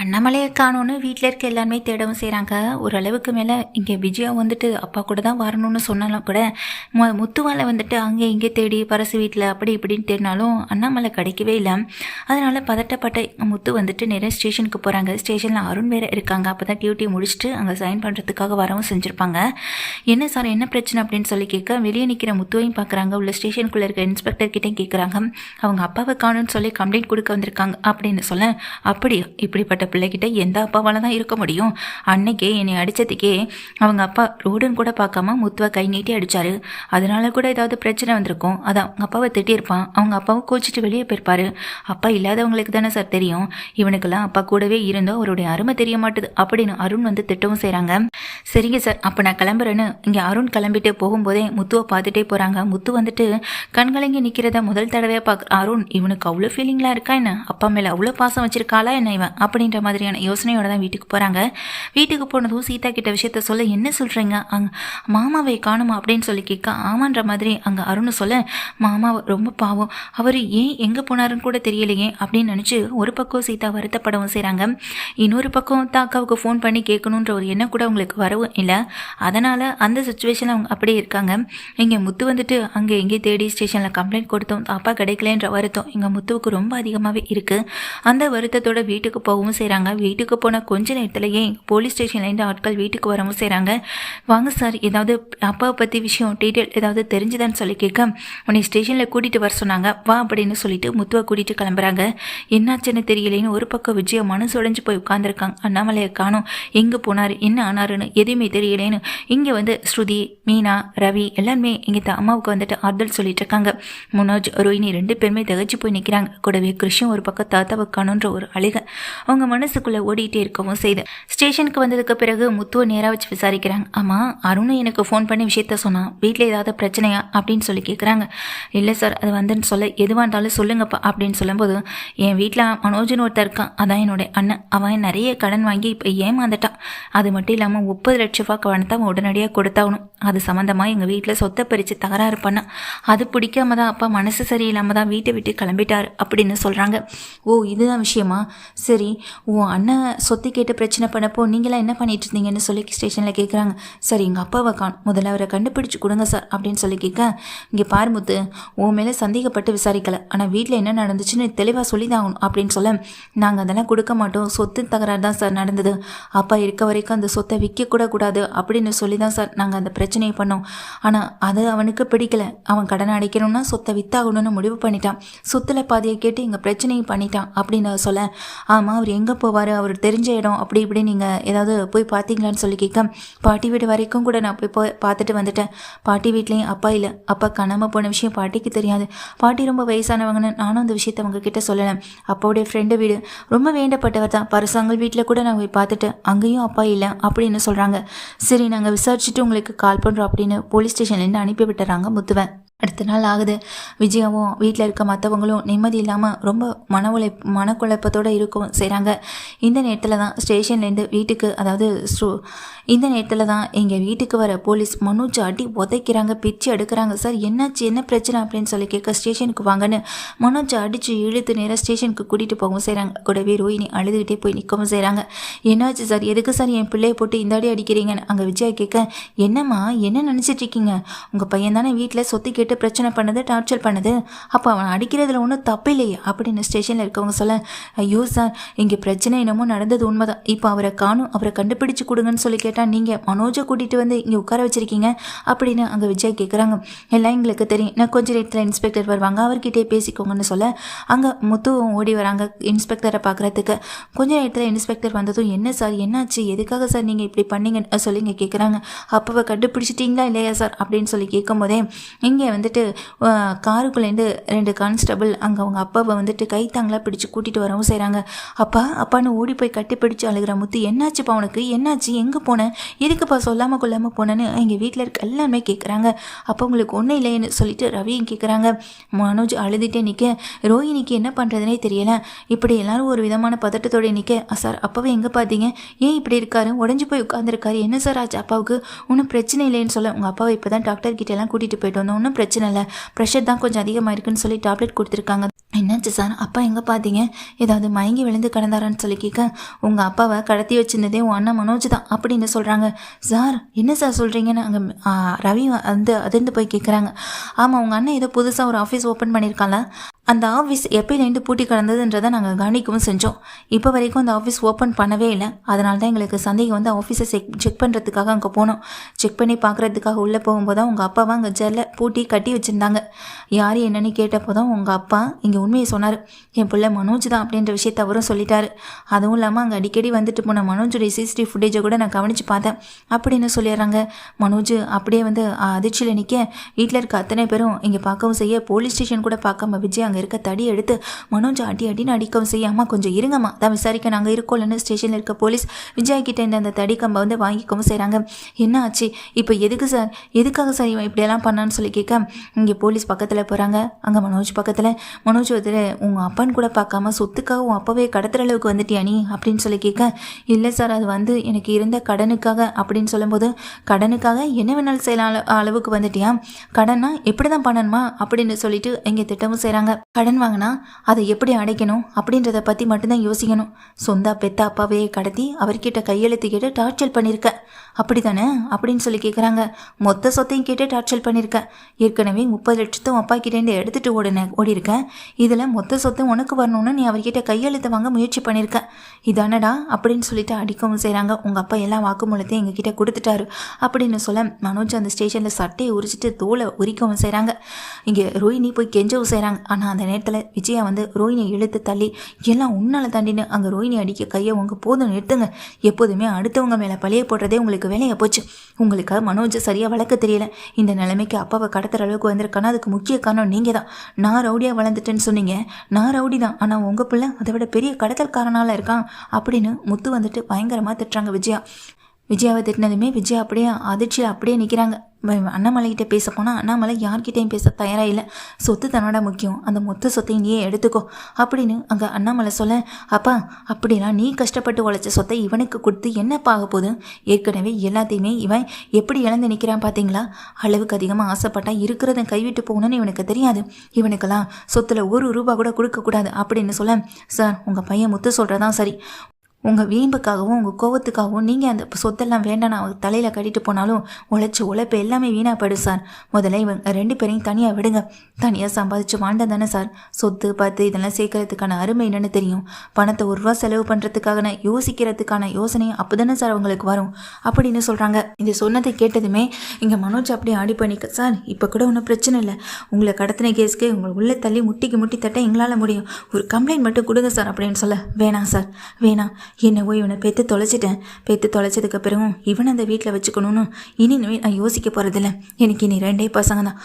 அண்ணாமலையை காணோன்னு வீட்டில் இருக்க எல்லாருமே தேடவும் செய்கிறாங்க. ஓரளவுக்கு மேலே இங்கே விஜயா வந்துட்டு அப்பா கூட தான் வரணும்னு சொன்னாலும் கூட முத்துவாலை வந்துட்டு அங்கே இங்கே தேடி பரசு வீட்டில் அப்படி இப்படின்னு தேடினாலும் அண்ணாமலை கிடைக்கவே இல்லை. அதனால் பதட்டப்பட்ட முத்து வந்துட்டு நிறைய ஸ்டேஷனுக்கு போகிறாங்க. ஸ்டேஷனில் அருண் வேறு இருக்காங்க. அப்போ தான் டியூட்டி முடிச்சுட்டு அங்கே சைன் பண்ணுறதுக்காக வரவும் செஞ்சுருப்பாங்க. என்ன சார் என்ன பிரச்சனை அப்படின்னு சொல்லி கேட்க வெளியே நிற்கிற முத்துவையும் பார்க்குறாங்க. உள்ள ஸ்டேஷனுக்குள்ளே இருக்க இன்ஸ்பெக்டர்கிட்டையும் கேட்குறாங்க. அவங்க அப்பாவை காணும்னு சொல்லி கம்ப்ளைண்ட் கொடுக்க வந்திருக்காங்க அப்படின்னு சொல்ல, அப்படி இப்படிப்பட்ட பிள்ளைகிட்ட எந்த அப்பாவால தான் இருக்க முடியும்? அன்னைக்கே என்னை அடித்ததுக்கே அவங்க அப்பா ரோடுன்னு கூட பார்க்காம முத்துவை கை நீட்டி அடித்தாரு. அதனால கூட ஏதாவது பிரச்சனை வந்திருக்கும். அதான் அவங்க அப்பாவை திட்டியிருப்பான். அவங்க அப்பாவை கோச்சிட்டு வெளியே போயிருப்பாரு. அப்பா இல்லாதவங்களுக்கு தானே சார் தெரியும். இவனுக்கெல்லாம் அப்பா கூடவே இருந்தோ அவருடைய அருமை தெரிய மாட்டுது அப்படின்னு அருண் வந்து திட்டவும் செய்கிறாங்க. சரிங்க சார், அப்போ நான் கிளம்புறேன்னு இங்கே அருண் கிளம்பிட்டே போகும்போதே முத்துவை பார்த்துட்டே போகிறாங்க. முத்து வந்துட்டு கண்கலங்கி நிற்கிறத முதல் தடவையாக பார்க்குற அருண், இவனுக்கு அவ்வளோ ஃபீலிங்லாம் இருக்கா என்ன? அப்பா மேலே அவ்வளோ பாசம் வச்சிருக்காளா என்ன இவன் அப்படின்ற மாதிரியான யோசனையோட தான் வீட்டுக்கு போகிறாங்க. வீட்டுக்கு போனதும் சீதா கிட்ட விஷயத்த சொல்ல, என்ன சொல்கிறீங்க அங்கே மாமாவை காணுமா அப்படின்னு சொல்லி கேட்க, ஆமான்ற மாதிரி அங்கே அருண் சொல்ல, மாமா ரொம்ப பாவம், அவர் ஏன் எங்கே போனாருன்னு கூட தெரியலையே அப்படின்னு நினச்சி ஒரு பக்கம் சீதா வருத்தப்படவும் செய்கிறாங்க. இன்னொரு பக்கம் தாக்காவுக்கு ஃபோன் பண்ணி கேட்கணுன்ற ஒரு எண்ணம் கூட அவங்களுக்கு வரவும் இல்லை. அதனால் அந்த சுச்சுவேஷனில் அவங்க அப்படியே இருக்காங்க. இங்கே முத்து வந்துட்டு அங்கே எங்கே தேடி ஸ்டேஷனில் கம்ப்ளைண்ட் கொடுத்தோம், அப்பா கிடைக்கலன்ற வருத்தம் இங்கே முத்துவுக்கு ரொம்ப அதிகமாகவே இருக்குது. அந்த வருத்தத்தோட வீட்டுக்கு போகவும் செய்கிறாங்க. வீட்டுக்கு போன கொஞ்ச நேரத்திலேயே போலீஸ் ஸ்டேஷன்லேருந்து ஆட்கள் வீட்டுக்கு வரவும் செய்கிறாங்க. வாங்க சார், ஏதாவது அப்பாவை பற்றி விஷயம் டீட்டெயில் ஏதாவது தெரிஞ்சுதான்னு சொல்லி கேட்க, உன்னை ஸ்டேஷனில் கூட்டிகிட்டு வர சொன்னாங்க வா அப்படின்னு சொல்லிட்டு முத்துவை கூட்டிகிட்டு கிளம்புறாங்க. என்னாச்சுன்னு தெரியலேன்னு ஒரு பக்கம் விஜயா மனசு உடைஞ்சு போய் உட்காந்துருக்காங்க. அண்ணாமலையை காணோம், எங்கே போனார் என்ன ஆனாருன்னு எதுவுமே தெரியலேன்னு இங்கே வந்து ஸ்ருதி, மீனா, ரவி எல்லாருமே இங்கே அம்மாவுக்கு வந்துட்டு ஆறுதல் சொல்லிட்டு இருக்காங்க. மனோஜ், ரோஹினி ரெண்டு பேருமே தகச்சு போய் நிற்கிறாங்க. கூடவே கிருஷ்ணன் ஒரு பக்கம் தாத்தாவை காணுன்ற ஒரு அழுகை அவங்க மனசுக்குள்ளே ஓடிட்டே இருக்கவும் செய்து ஸ்டேஷனுக்கு வந்ததுக்கு பிறகு முத்துவை நேராக வச்சு விசாரிக்கிறாங்க. ஆமாம், அருணும் எனக்கு ஃபோன் பண்ணி விஷயத்த சொன்னான், வீட்டில் ஏதாவது பிரச்சனையா அப்படின்னு சொல்லி கேட்குறாங்க. இல்லை சார், அது வந்துன்னு சொல்ல எதுவாக இருந்தாலும் சொல்லுங்கப்பா அப்படின்னு சொல்லும்போது, என் வீட்டில் மனோஜ்னு ஒருத்தர் இருக்கான், அதான் என்னுடைய அண்ணன், அவன் நிறைய கடன் வாங்கி இப்போ ஏமாந்துட்டான். அது மட்டும் இல்லாமல் 30 லட்ச ரூபா பணத்தை அவன் உடனடியாக கொடுத்தாகணும். அது சம்மந்தமாக எங்கள் வீட்டில் சொத்தை பறித்து தகராறு பண்ணான். அது பிடிக்காம தான் அப்பா மனசு சரியில்லாமல் தான் வீட்டை விட்டு கிளம்பிட்டார் அப்படின்னு சொல்கிறாங்க. ஓ, இதுதான் விஷயமா? சரி, உன் அண்ணன் சொத்து கேட்டு பிரச்சனை பண்ணப்போ நீங்களாம் என்ன பண்ணிட்டு இருந்தீங்கன்னு சொல்லி ஸ்டேஷனில் கேட்குறாங்க. சரி, எங்கள் அப்பாவை முதல்ல அவரை கண்டுபிடிச்சு கொடுங்க சார் அப்படின்னு சொல்லி கேட்க, இங்கே பாரு முத்து, உன் மேலே சந்தேகப்பட்டு விசாரிக்கலை, ஆனால் வீட்டில் என்ன நடந்துச்சுன்னு தெளிவாக சொல்லி தான் ஆகணும் அப்படின்னு சொல்ல, நாங்கள் அதெல்லாம் கொடுக்க மாட்டோம், சொத்து தகராறு தான் சார் நடந்தது, அப்பா இருக்க வரைக்கும் அந்த சொத்தை விற்கக்கூட கூடாது அப்படின்னு சொல்லி தான் சார் நாங்கள் அந்த பிரச்சனையை பண்ணோம். ஆனால் அது அவனுக்கு பிடிக்கல, அவன் கடனை அடைக்கணும்னா சொத்தை வித்தாகணும்னு முடிவு பண்ணிட்டான், சொத்தில் பாதியை கேட்டு எங்கள் பிரச்சனையும் பண்ணிட்டான் அப்படின்னு சொல்ல, ஆமாம் அவர் எங்கே போவார், அவர் தெரிஞ்ச இடம் அப்படி இப்படி நீங்கள் ஏதாவது போய் பார்த்தீங்களான்னு சொல்லி கேட்க, பாட்டி வீடு வரைக்கும் கூட நான் போய் பார்த்துட்டு வந்துட்டேன். பாட்டி வீட்லேயும் அப்பா இல்லை, அப்பா காணாமல் போன விஷயம் பாட்டிக்கு தெரியாது, பாட்டி ரொம்ப வயசானவங்கன்னு நானும் அந்த விஷயத்தை அவங்க கிட்ட சொல்லலை. அப்பாவுடைய ஃப்ரெண்டு வீடு ரொம்ப வேண்டப்பட்டவர் தான், பரசாங்கல் வீட்டில் கூட நான் போய் பார்த்துட்டேன், அங்கேயும் அப்பா இல்லை அப்படின்னு சொல்கிறாங்க. சரி, நாங்கள் விசாரிச்சுட்டு உங்களுக்கு கால் பண்ணுறோம் அப்படின்னு போலீஸ் ஸ்டேஷன்லேருந்து அனுப்பி விட்டுறாங்க முத்துவன். அடுத்த நாள் ஆகுது. விஜயாவும் வீட்டில் இருக்க மற்றவங்களும் நிம்மதி இல்லாமல் ரொம்ப மனக்குழப்பத்தோடு இருக்கவும் செய்கிறாங்க. இந்த நேரத்தில் தான் ஸ்டேஷன்லேருந்து வீட்டுக்கு, அதாவது இந்த நேரத்தில் தான் எங்கள் வீட்டுக்கு வர போலீஸ் மனோஜ் அடி உதைக்கிறாங்க, பிச்சு எடுக்கிறாங்க. சார் என்னாச்சு, என்ன பிரச்சனை அப்படின்னு சொல்லி கேட்க, ஸ்டேஷனுக்கு வாங்கன்னு மனோஜ் அடித்து இழுத்து நேராக ஸ்டேஷனுக்கு கூட்டிகிட்டு போகவும் செய்கிறாங்க. கூடவே ரோஹினி அழுதுகிட்டே போய் நிற்கவும் செய்கிறாங்க. என்னாச்சு சார், எதுக்கு சார் என் பிள்ளையை போட்டு இந்த அடி அடிக்கிறீங்கன்னு அங்கே விஜயா கேட்க, என்னம்மா என்ன நினச்சிட்டு இருக்கீங்க, உங்கள் பையன் தானே வீட்டில் சொத்து கேட்டு பிரச்சனை பண்ணது, டார்ச்சர் பண்ணது, அப்போ அவன் அடிக்கிறதுல ஒன்றும் தப்பு இல்லையே அப்படின்னு ஸ்டேஷனில் இருக்கவங்க சொல்ல, ஐயோ சார், இங்கே பிரச்சனை என்னமோ நடந்தது உண்மைதான், இப்போ அவரை காணும், அவரை கண்டுபிடிச்சு கொடுங்கன்னு சொல்லி கேட்டால் நீங்கள் மனோஜை கூட்டிகிட்டு வந்து இங்கே உட்கார வச்சிருக்கீங்க அப்படின்னு அங்கே விஜய் கேட்குறாங்க. எல்லாம் எங்களுக்கு தெரியும், நான் கொஞ்சம் நேரத்தில் இன்ஸ்பெக்டர் வருவாங்க, அவர்கிட்டே பேசிக்கோங்கன்னு சொல்ல அங்கே முத்துவும் ஓடி வராங்க இன்ஸ்பெக்டரை பார்க்குறதுக்கு. கொஞ்சம் நேரத்தில் இன்ஸ்பெக்டர் வந்ததும், என்ன சார் என்னாச்சு, எதுக்காக சார் நீங்கள் இப்படி பண்ணீங்கன்னு சொல்லி இங்கே கேட்குறாங்க. அப்பாவை கண்டுபிடிச்சிட்டிங்களா இல்லையா சார் அப்படின்னு சொல்லி கேட்கும்போதே இங்கே வந்துட்டு காருக்குள்ளேருந்து 2 கான்ஸ்டபிள் அங்கே அவங்க அப்பாவை வந்துட்டு கைத்தாங்களா பிடிச்சி கூட்டிகிட்டு வரவும் செய்கிறாங்க. அப்பான்னு ஓடி போய் கட்டி பிடிச்சி அழுகிற முத்து, என்னாச்சுப்பா உனக்கு, என்னாச்சு, எங்கே போனேன், எதுக்குப்பா சொல்லாமல் கொள்ளாமல் போனேன்னு எங்கள் வீட்டில் இருக்க எல்லாருமே கேட்குறாங்க. அப்போ உங்களுக்கு ஒன்றும் இல்லைன்னு சொல்லிட்டு ரவியும் கேட்குறாங்க. மனோஜ் அழுதுகிட்டே நிற்க, ரோஹினிக்கு என்ன பண்ணுறதுனே தெரியலை. இப்படி எல்லாரும் ஒரு விதமான பதட்டத்தோடு நிற்க, சார் அப்பாவை எங்கே பார்த்தீங்க, ஏன் இப்படி இருக்காரு, உடஞ்சி போய் உட்காந்துருக்காரு, என்ன சார் ஆச்சு அப்பாவுக்கு, ஒன்றும் பிரச்சனை இல்லைன்னு சொல்ல, உங்கள் அப்பாவை இப்போ தான் டாக்டர் கிட்ட எல்லாம் கூட்டிகிட்டு போயிட்டு வந்தோம், ஒன்றும் பிரச்சனை இல்லை, ப்ரெஷர் தான் கொஞ்சம் அதிகமாக இருக்குன்னு சொல்லி டேப்லெட் கொடுத்துருக்காங்க. என்னாச்சு சார், அப்பா எங்கே பார்த்தீங்க? ஏதாவது மயங்கி விழுந்து கிடந்தாரான்னு சொல்லி கேட்க, உங்கள் அப்பாவை கடத்தி வச்சிருந்ததே உன் அண்ணன் மனோஜ் தான் அப்படின்னு சொல்கிறாங்க. சார் என்ன சார் சொல்கிறீங்கன்னு அங்கே ரவி வந்து அதிர்ந்து போய் கேட்குறாங்க. ஆமாம், உங்கள் அண்ணன் ஏதோ புதுசாக ஒரு ஆஃபீஸ் ஓப்பன் பண்ணியிருக்காங்களா? அந்த ஆஃபீஸ் எப்போலேருந்து பூட்டி கிடந்ததுன்றதை நாங்கள் கவனிக்கவும் செஞ்சோம். இப்போ வரைக்கும் அந்த ஆஃபீஸ் ஓப்பன் பண்ணவே இல்லை. அதனால தான் எங்களுக்கு சந்தேகம் வந்து ஆஃபீஸை செக் பண்ணுறதுக்காக அங்கே போனோம். செக் பண்ணி பார்க்குறதுக்காக உள்ளே போகும்போது தான் உங்கள் அப்பாவை அங்கே ஜெல்லை பூட்டி கட்டி வச்சுருந்தாங்க. யார் என்னன்னு கேட்டப்போ தான் உங்கள் அப்பா இங்கே உண்மையை சொன்னார். என் பிள்ளை மனோஜ் தான் அப்படின்ற விஷயத்தை அவரும் சொல்லிட்டாரு. அதுவும் இல்லாமல் அங்கே அடிக்கடி வந்துட்டு போன மனோஜுடைய சிசிடிவி ஃபுட்டேஜை கூட நான் கவனித்து பார்த்தேன் அப்படின்னு சொல்லிடுறாங்க. மனோஜ் அப்படியே வந்து அதிர்ச்சியில் நிற்க, வீட்டில் இருக்க அத்தனை பேரும் இங்கே பார்க்கவும் செய்ய, போலீஸ் ஸ்டேஷன் கூட பார்க்காம விஜய் அங்கே இருக்க தடி எடுத்து மனோஜ் அடின்னு அடிக்கவும் செய்ய, அம்மா கொஞ்சம் இருங்கம்மா, தான் விசாரிக்க நாங்கள் இருக்கோம்லன்னு ஸ்டேஷனில் இருக்க போலீஸ் விஜய் கிட்ட அந்த தடி கம்பை வந்து வாங்கிக்கவும் செய்கிறாங்க. என்ன ஆச்சு இப்போ? எதுக்கு சார், எதுக்காக சார் இவன் இப்படியெல்லாம் பண்ணான்னு சொல்லி கேட்க, இங்கே போலீஸ் பக்கத்தில் போகிறாங்க. அங்கே மனோஜ் பக்கத்தில், மனோஜ் வந்து உங்கள் அப்பான்னு கூட பார்க்காம சொத்துக்காக உன் அப்பாவே கடத்துற அளவுக்கு வந்துட்டியா நீ அப்படின்னு சொல்லி கேட்க, இல்லை சார், அது வந்து எனக்கு இருந்த கடனுக்காக அப்படின்னு சொல்லும்போது, கடனுக்காக என்ன வேணாலும் செய்யலாம் அளவுக்கு வந்துட்டியா? கடனா எப்படி தான் பண்ணணுமா அப்படின்னு சொல்லிட்டு இங்கே திட்டமும் செய்கிறாங்க. கடன் வாங்கினா அதை எப்படி அடைக்கணும் அப்படின்றத பற்றி மட்டும்தான் யோசிக்கணும். சொந்தா பெத்த அப்பாவே கடத்தி அவர்கிட்ட கையெழுத்து கேட்டு டார்ச்சர் பண்ணியிருக்க அப்படி தானே அப்படின்னு சொல்லி கேட்குறாங்க. மொத்த சொத்தையும் கேட்டு டார்ச்சர் பண்ணியிருக்க. ஏற்கனவே 30 லட்சத்தும் அப்பா கிட்டேருந்து எடுத்துகிட்டு ஓடிருக்கேன். இதில் மொத்த சொத்தை உனக்கு வரணும்னு நீ அவர்கிட்ட கையெழுத்து வாங்க முயற்சி பண்ணியிருக்க. இதானடா அப்படின்னு சொல்லிட்டு அடிக்கவும் செய்கிறாங்க. உங்கள் அப்பா எல்லா வாக்குமூலத்தையும் எங்ககிட்ட கொடுத்துட்டாரு அப்படின்னு சொல்ல, மனோஜ் அந்த ஸ்டேஷனில் சட்டையை உரிச்சிட்டு தோலை உரிக்கவும் செய்கிறாங்க. இங்கே ரோஹினி போய் கெஞ்சவும் செய்கிறாங்க. ஆனால் அந்த நேரத்தில் விஜயா வந்து ரோஹினியை இழுத்து தள்ளி, எல்லாம் உன்னால தாண்டின்னு அங்கே ரோஹினி அடிக்க கையை உங்கள் போதும் நிறுத்துங்க. எப்போதுமே அடுத்தவங்க மேலே பழைய போடுறதே உங்களுக்கு வேலையை போச்சு. உங்களுக்கு மனோஜ் சரியாக வளர்க்க தெரியல. இந்த நிலைமைக்கு அப்பாவை கடத்துற அளவுக்கு வந்திருக்கானா அதுக்கு முக்கிய காரணம் நீங்கள் தான். நான் ரவுடியாக வளர்ந்துட்டேன்னு சொன்னீங்க. நான் ரவுடி தான், ஆனால் உங்கள் பிள்ளை அதை விட பெரிய கடத்தல்காரனால இருக்கான் அப்படின்னு முத்து வந்துட்டு பயங்கரமாக திட்டுறாங்க விஜயா. விஜயாவை திட்டினதுமே விஜயா அப்படியே அதிர்ச்சியில் அப்படியே நிற்கிறாங்க. அண்ணாமலைகிட்ட பேச போனால் அண்ணாமலை யார்கிட்டையும் பேச தயாராக இல்லை. சொத்து தன்னோட முக்கியம், அந்த மொத்த சொத்தை நீயே எடுத்துக்கோ அப்படின்னு அங்கே அண்ணாமலை சொல்ல, அப்பா அப்படிலாம் நீ கஷ்டப்பட்டு உழைச்ச சொத்தை இவனுக்கு கொடுத்து என்னப்பா ஆக போகுது? ஏற்கனவே எல்லாத்தையுமே இவன் எப்படி இழந்து நிற்கிறான் பார்த்தீங்களா? அளவுக்கு அதிகமாக ஆசைப்பட்டா இருக்கிறத கைவிட்டு போகணும்னு இவனுக்கு தெரியாது. இவனுக்கெல்லாம் சொத்தில் ₹1 கூட கொடுக்கக்கூடாது அப்படின்னு சொல்ல, சார் உங்கள் பையன் முத்து சொல்கிறதான் சரி. உங்கள் வீம்புக்காகவும் உங்கள் கோவத்துக்காகவும் நீங்கள் அந்த சொத்தெல்லாம் வேண்டாம் அவங்க தலையில் கட்டிட்டு போனாலும் உழைப்பு எல்லாமே வீணாக போயிடும் சார். முதல்ல இவங்க 2 பேரையும் தனியாக விடுங்க. தனியாக சம்பாதிச்சு வாழ்ந்தா தானே சார் சொத்து பார்த்து இதெல்லாம் சேர்க்கறதுக்கான அருமை என்னென்னு தெரியும். பணத்தை ₹1 செலவு பண்ணுறதுக்கான யோசிக்கிறதுக்கான யோசனை அப்போ தானே சார் அவங்களுக்கு வரும் அப்படின்னு சொல்கிறாங்க. இந்த சொன்னதை கேட்டதுமே இங்கே மனோஜ் அப்படியே ஆடி பண்ணிக்க, சார் இப்போ கூட ஒன்றும் பிரச்சனை இல்லை. உங்களை கடத்தின கேஸ்க்கு உங்களை உள்ளே தள்ளி முட்டி தட்ட எங்களால் முடியும். ஒரு கம்ப்ளைண்ட் மட்டும் கொடுங்க சார் அப்படின்னு சொல்ல, வேணாம் சார் வேணாம். என்னவோ இவனை பெற்று தொலைச்சதுக்கு பிறகும் இவனை அந்த வீட்டில் வச்சுக்கணும்னு இனிமே நான் யோசிக்க போகிறதில்ல. எனக்கு இனி 2 பசங்க தான்.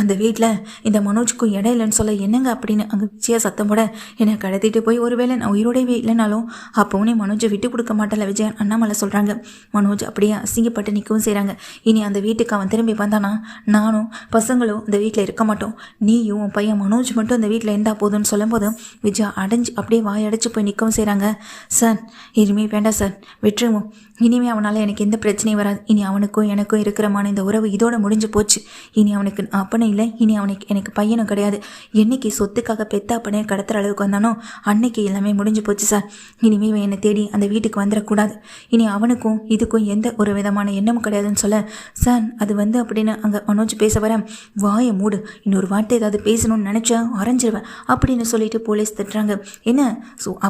அந்த வீட்டில் இந்த மனோஜுக்கும் இடம் இல்லைன்னு சொல்ல, என்னங்க அப்படின்னு அங்கே விஜயா சத்தம் போட, என்னை கடத்திட்டு போய் ஒருவேளை நான் உயிரோடவே இல்லைனாலும் அப்போவும் நீ மனோஜை விட்டு கொடுக்க மாட்டேல விஜயன் அண்ணாமலை சொல்கிறாங்க. மனோஜ் அப்படியே அசிங்கப்பட்டு நிற்கவும் செய்கிறாங்க. இனி அந்த வீட்டுக்கு அவன் திரும்பி வந்தானா நானும் பசங்களும் அந்த வீட்டில் இருக்க மாட்டோம். நீயும் உன் பையன் மனோஜ் மட்டும் அந்த வீட்டில் இருந்தால் போதும்னு சொல்லும் போதும் விஜயா அப்படியே வாயடைச்சு போய் நிற்கவும் செய்கிறாங்க. சார் இனிமே வேண்டாம் சார், விட்டுருவோம். இனிமே அவனால் எனக்கு எந்த பிரச்சனையும் வராது. இனி அவனுக்கும் எனக்கும் இருக்கிறமான இந்த உறவு இதோட முடிஞ்சு போச்சு. இனி அவனுக்கு அப்பனே இல்லை, இனி எனக்கு பையனும் கிடையாது. என்னைக்கு சொத்துக்காக பெத்த அப்பனே கடத்துற அளவுக்கு வந்தானோ அன்னைக்கு எல்லாமே முடிஞ்சு போச்சு சார். இனிமே என்னை தேடி அந்த வீட்டுக்கு வந்துடக்கூடாது. இனி அவனுக்கும் இதுக்கும் எந்த ஒரு விதமான எண்ணமும் கிடையாதுன்னு சொல்ல, சார் அது வந்து அப்படின்னு அங்கே மனோஜ் பேச வர, வாயை மூடு, இன்னொரு வார்த்தை ஏதாவது பேசணும்னு நினச்சா அரைஞ்சிருவேன் அப்படின்னு சொல்லிட்டு போலீஸ் திட்டுறாங்க. என்ன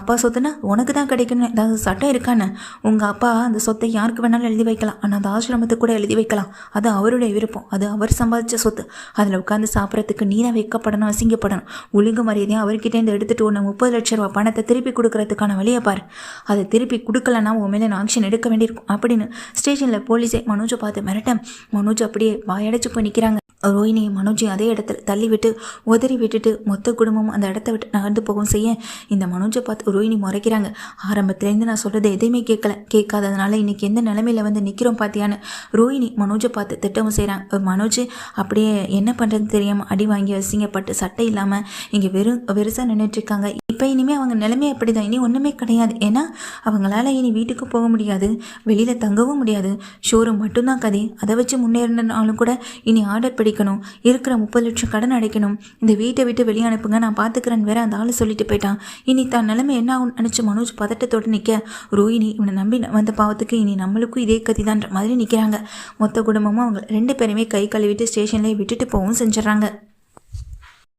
அப்பா சொத்துனா உனக்கு தான் கிடைக்கணும் ஏதாவது சட்டம் இருக்கான்னு? உங்கள் அப்பா அந்த சொத்தை யாருக்கு வேணாலும் எழுதி வைக்கலாம், ஆனால் அந்த ஆசிரமத்துக்கு கூட எழுதி வைக்கலாம். அது அவருடைய விருப்பம், அது அவர் சம்பாதிச்ச சொத்து. அதில் உட்காந்து சாப்பிட்றதுக்கு நீ தான் வைக்கப்படணும், அசிங்கப்படணும். ஒழுங்கு மரியாதையாக அவர்கிட்டேருந்து எடுத்துகிட்டு ஒன்று ₹30 லட்சம் பணத்தை திருப்பி கொடுக்கறதுக்கான வழியை பாரு. அதை திருப்பி கொடுக்கலன்னா உன் மேலே நான் ஆக்ஷன் எடுக்க வேண்டியிருக்கும் அப்படின்னு ஸ்டேஷனில் போலீஸே மனோஜை பார்த்து மிரட்ட, மனோஜ் அப்படியே வாயடைச்சு போய் நிற்கிறாங்க. ரோஹினி மனோஜை அதே இடத்துல தள்ளி விட்டு உதறி விட்டுட்டு மொத்த குடும்பமும் அந்த இடத்த விட்டு நகர்ந்து போகவும் செய்ய, இந்த மனோஜை பார்த்து ரோஹினி முறைக்கிறாங்க. ஆரம்பத்துலேருந்து நான் சொல்கிறது எதையுமே கேட்காததுனால இன்னைக்கு எந்த நிலைமையில வந்து நிற்கிறோம் பார்த்தியான்னு ரோஹினி மனோஜை பார்த்து திட்டவும் செய்கிறாங்க. மனோஜ் அப்படியே என்ன பண்ணுறதுன்னு தெரியாமல் அடி வாங்கி அசிங்கப்பட்டு சட்டை இல்லாமல் இங்கே வெறுசாக நின்றுட்டுருக்காங்க. இப்போ இனிமேல் அவங்க நிலைமை அப்படி தான், இனி ஒன்றுமே கிடையாது. ஏன்னா அவங்களால இனி வீட்டுக்கு போக முடியாது, வெளியில் தங்கவும் முடியாது. ஷோரூம் மட்டும்தான் கதை. அதை வச்சு முன்னேறினாலும் கூட இனி ஆர்டர் படிக்கணும், இருக்கிற 30 லட்சம் கடன் அடைக்கணும், இந்த வீட்டை விட்டு வெளியே அனுப்புங்க, நான் பார்த்துக்கிறேன்னு வேற அந்த ஆள் சொல்லிட்டு போயிட்டான். இனி தான் நிலைமை என்ன ஆகும்னு நினச்சி மனோஜ் பதட்டத்தோடு நிற்க, ரோஹிணி இவனை நம்பி வந்த பாவத்துக்கு இனி நம்மளுக்கும் இதே கதிதான்ற மாதிரி நிற்கிறாங்க. மொத்த குடும்பமும் அவங்க 2 பேருமே கை கழுவிட்டு ஸ்டேஷன்லேயே விட்டுட்டு போகவும் செஞ்சிடறாங்க.